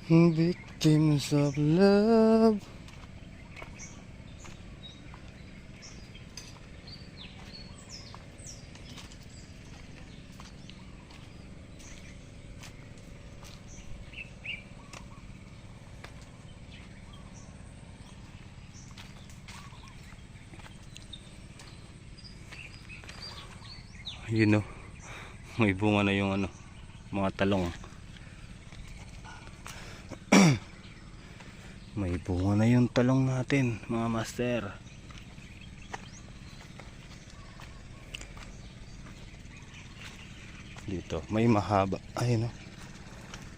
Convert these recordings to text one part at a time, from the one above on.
Victims of love. Yun o, may bunga na yung ano, mga talong. May bunga na yung talong natin, mga master. Dito may mahaba, ayun o,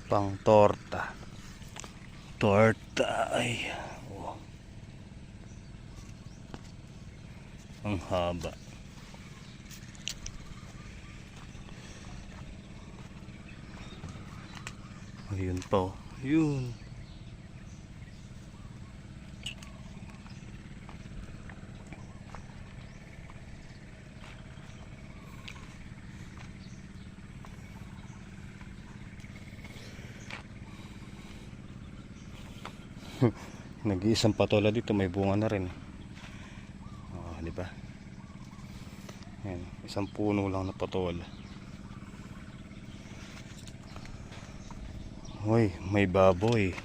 pang torta. Torta ay oh. Ang haba. Ayun pa oh. Yun. Nag-iisang patola dito, may bunga na rin. Oh, di ba? Ayan, isang puno lang na patola. Hoy, may baboy.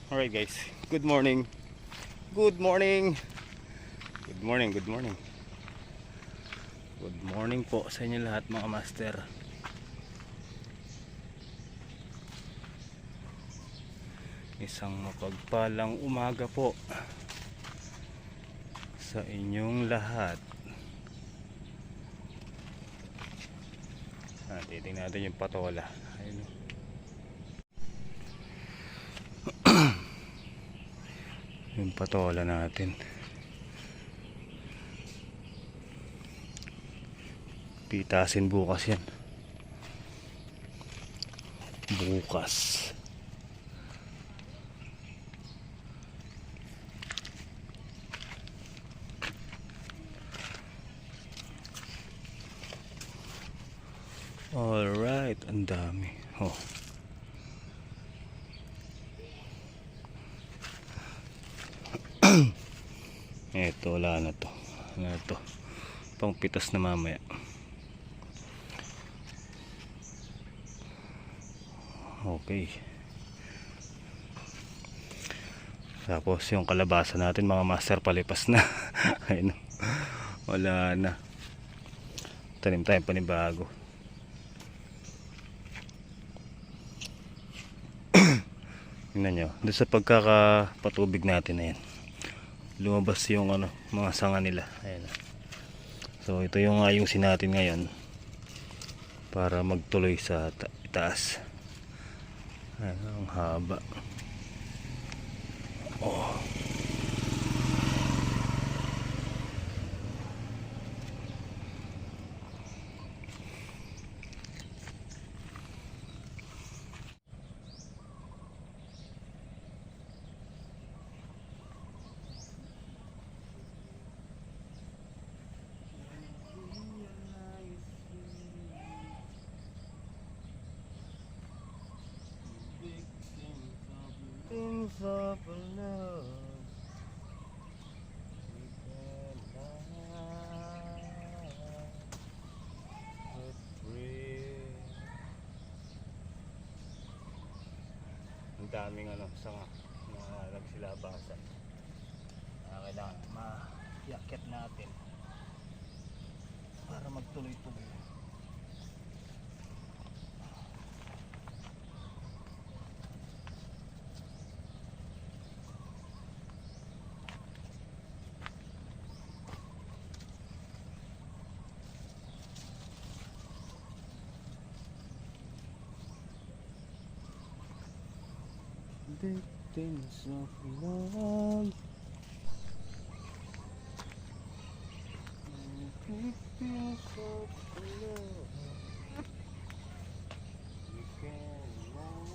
Alright guys, good morning. Good morning. Good morning, good morning. Good morning po sa inyo lahat mga master. Isang mapagpalang umaga po sa inyong lahat. Titingnan natin yung patola. Ayun. Yung patola natin. Pitasin bukas yan. Bukas. Alright, ang dami. Oh. Eto, wala na to. Wala na to. Pang pitas na mamaya. Okay. Tapos yung kalabasa natin mga master palipas na. Ayun. Wala na. Tanim tayong panibago. Tingnan nyo. Doon sa pagkakapatubig natin na yan. Lumabas yung ano, mga sanga nila. Ayan. So ito yung ayusin natin ngayon para magtuloy sa itaas. Ayan, ang haba. Oh. Victims of love. Ang daming ano, sanga na nagsilabasan. Kailangan ma-yakit natin para magtuloy-tuloy. Victims of love. Victims of love. We can love.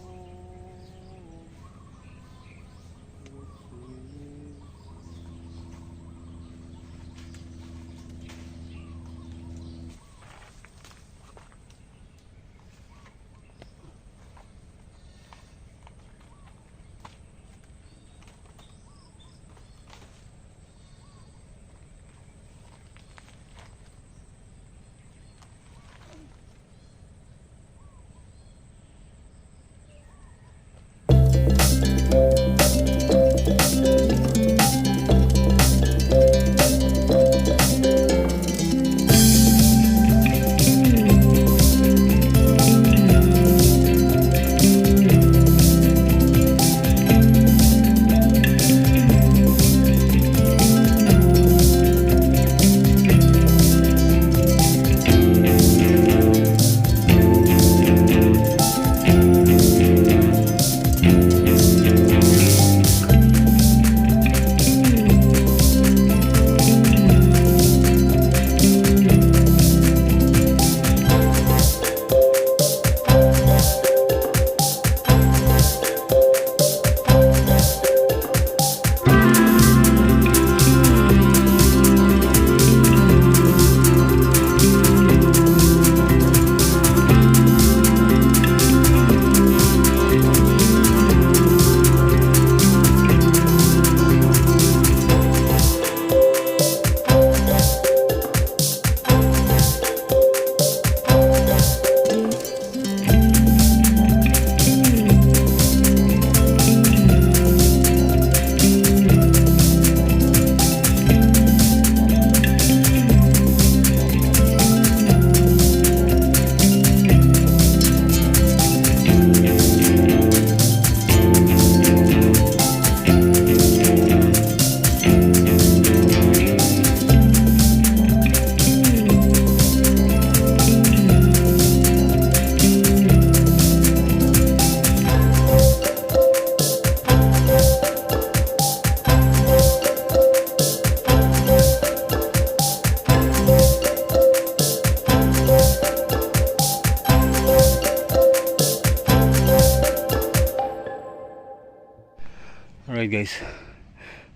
Alright guys,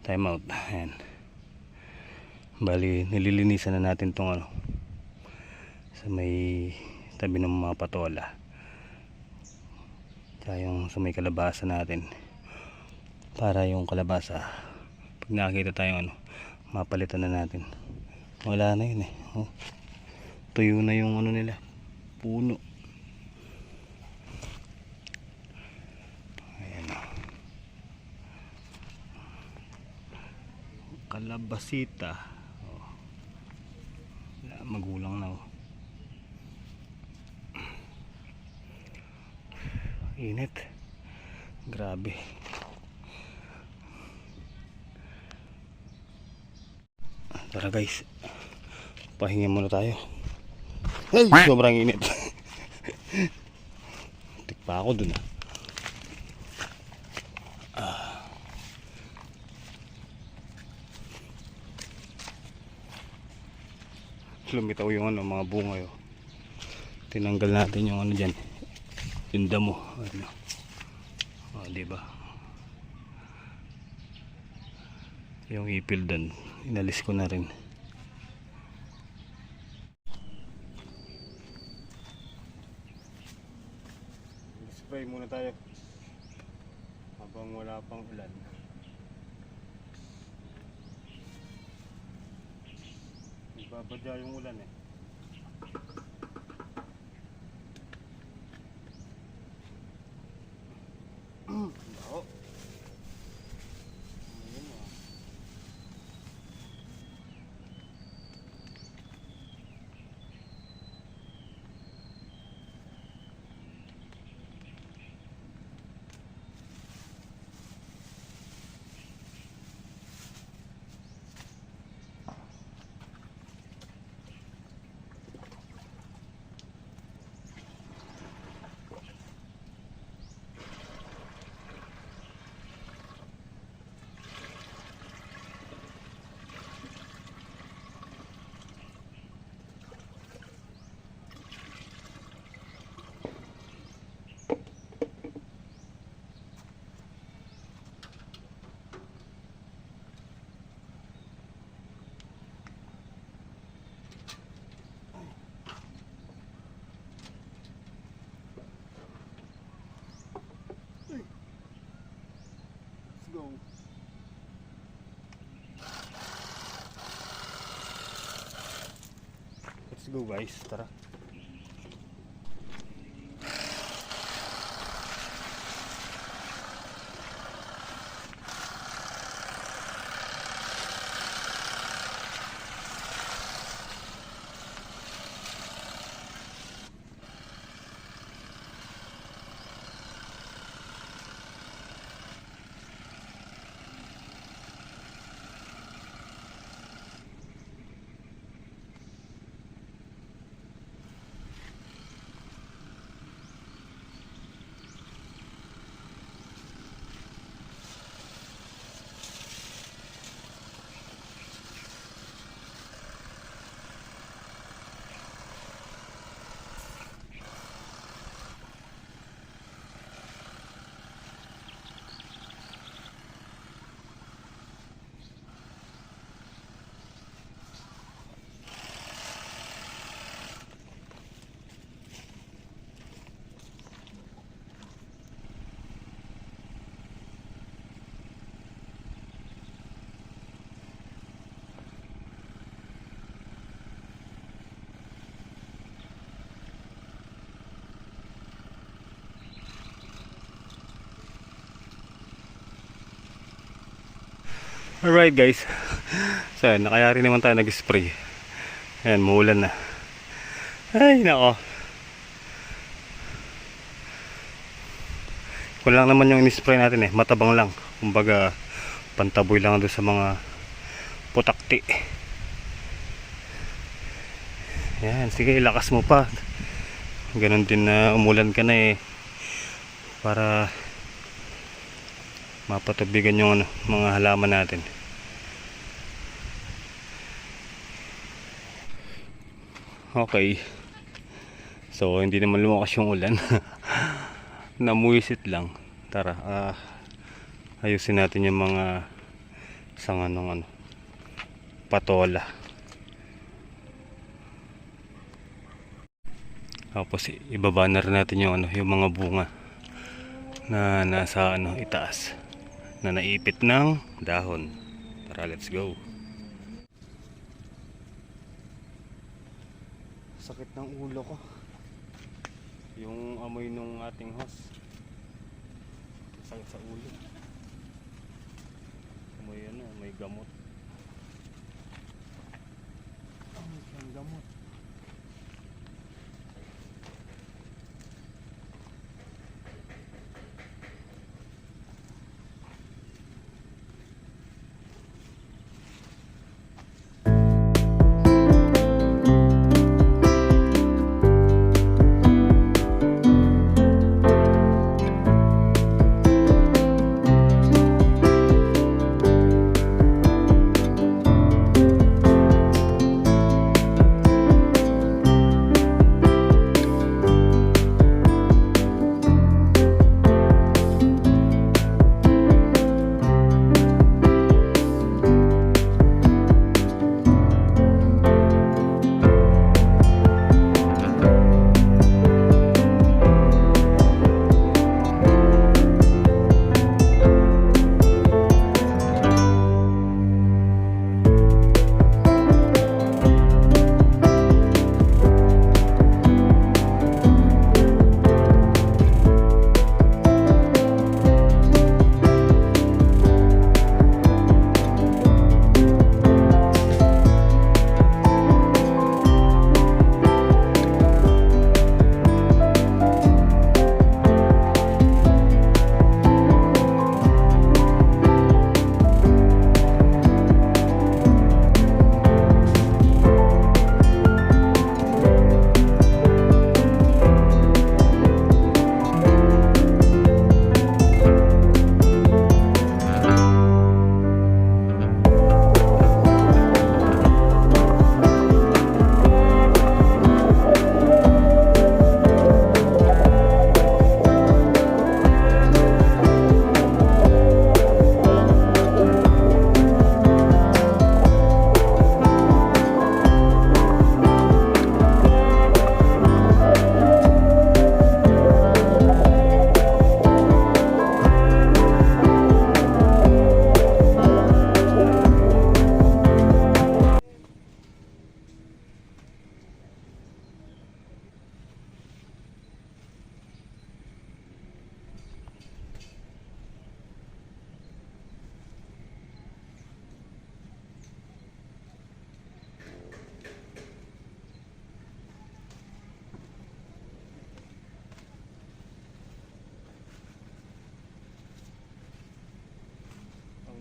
time out. Ayan. Bali, nililinisan na natin tong ano, sa may tabi ng mga patola. Tsaka yung sa may kalabasa natin. Para yung kalabasa, pag nakakita tayong ano, mapalitan na natin. Wala na yun eh. Oh. Tuyo na yung ano nila, puno. Ayan o. Kalabasita. Magulang na oh. Init, grabe. Tara guys, pahinga muna tayo. Ay, sobrang init. Tikpa ako dun lumitaw yung ano, mga bunga yun. Tinanggal natin yung ano dyan, yung damo ano. Oh, diba yung ipil dun, inalis ko na rin. Spray muna tayo habang wala pang ulan. Babadya yung ulan eh. Ako. Ayun ah. Go. Let's go guys, tara. Alright guys, so nakayari naman tayo nag-spray. Ayan, muulan na. Ay nako, wala lang naman yung in-spray natin eh, matabang lang. Kumbaga pantaboy lang doon sa mga putakti. Ayan, sige lakas mo pa. Ganon din na umulan ka na eh, para mapatubigan yung ano, mga halaman natin. Okay, so hindi naman lumakas yung ulan. Namuwisit lang. Tara, ayusin natin yung mga sanga ng ano, patola. Tapos ibaba na rin natin yung ano, yung mga bunga na nasa ano, itaas na naipit ng dahon. Tara, let's go. Sakit ng ulo ko. Yung amoy nung ating hose. Sakit sa ulo. Amoy ano, may gamot. Amoy siyang gamot.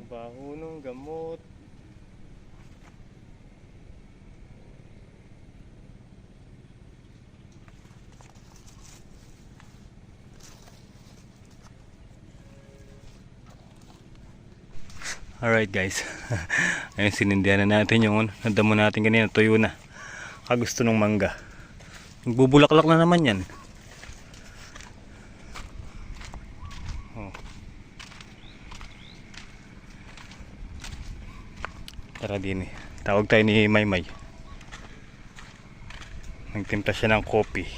Baho ng gamot. Alright guys. Ayun, sinindihan na natin yung nadamo natin kanina. Tuyo na. Kagusto ng mangga. Nagbubulaklak na naman yan. Oh. Tara din eh. Tawag tayo ni Maymay. Nagtimpla siya ng kopi.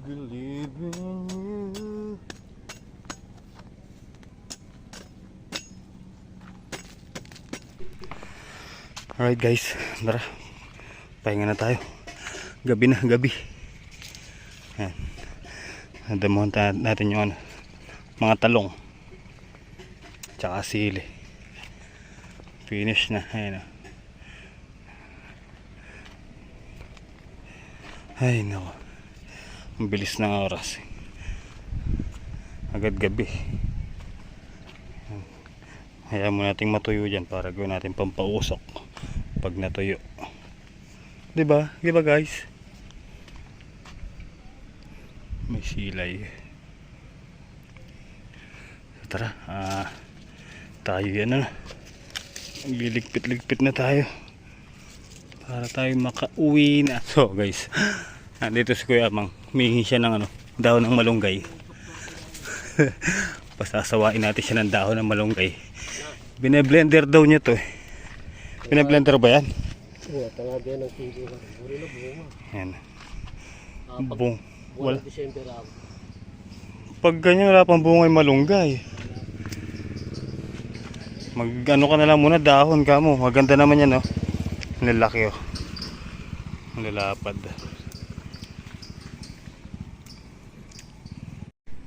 believe in you. Alright guys, tara. Pahinga na tayo. Gabi na, gabi. Ayan. Nadamuhan natin yung ano, mga talong. Tsaka sili. Finish na. Ayan na. Ay nako. Ang bilis ng oras. Agad gabi. Hayaan mo nating matuyo dyan para gawin natin pampausok pag natuyo. Diba? Diba guys? May silay. Tara, tayo yan na. Liligpit-ligpit na tayo para tayo makauwi na. So guys, nandito si Kuya Amang. Humingi siya ng ano, dahon ng malunggay. Pasasawain natin siya ng dahon ng malunggay. Bine-blender daw niya to eh. Bine-blender ba yan? Oo, talaga yan ang tingin ko. Buri na bunga. Yan. Bung. Wala. December ako. Pag ganyan wala pang bunga yung malunggay. Mag ano ka na lang muna, dahon ka mo. Maganda naman yan, no? Ang lalaki, oh. Ang lalapad.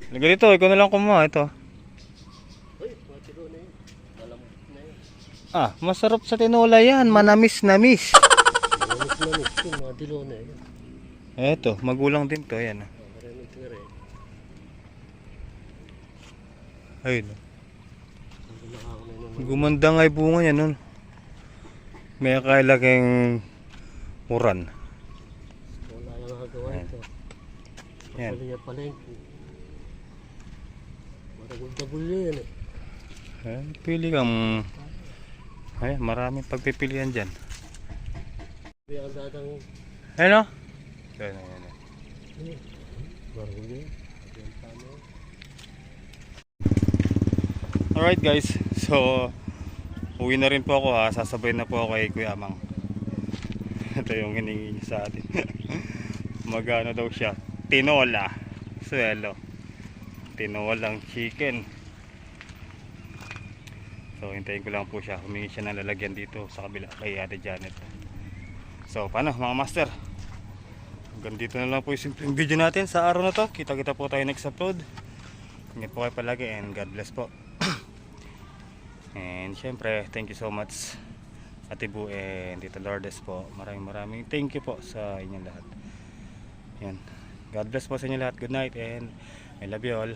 Liga dito, ikaw na lang kumuha. Ito. Uy, matiro na yun. Malamot na yun. Ah, masarap sa tinola yan. Manamis-namis. Malamot yun, mga dilo na yun. Eto, magulang din to. Ayan. Maraming tingere. Ayun. Gumanda nga yung bunga yan, nun. May kailaking uran. Wala yung nakagawa ito. Yan. Wala niya palengke. Maragol-dagol yan eh. Pili kang... Ay, maraming pagpipilian dyan. May ang dadang... Ayun, no? Ayun, ayun, ayun. Maragol yan. Alright guys, so uwi na rin po ako ha. Sasabay na po ako kay Kuya Amang. Ito yung hiningi niya sa atin. Magano daw siya? Tinola. Suelo. Tinolang chicken. So hintayin ko lang po siya. Humingi siya ng lalagyan dito sa kabila kay Ate Janet. So paano mga master? Hanggang dito na lang po yung simpleng video natin sa araw na to. Kita-kita po tayo next upload. Ingat po kayo palagi and God bless po. And syempre, thank you so much Ate Bu and Tita Lourdes po. Maraming thank you po sa inyong lahat. Yan. God bless po sa inyo lahat. Good night and I love you all.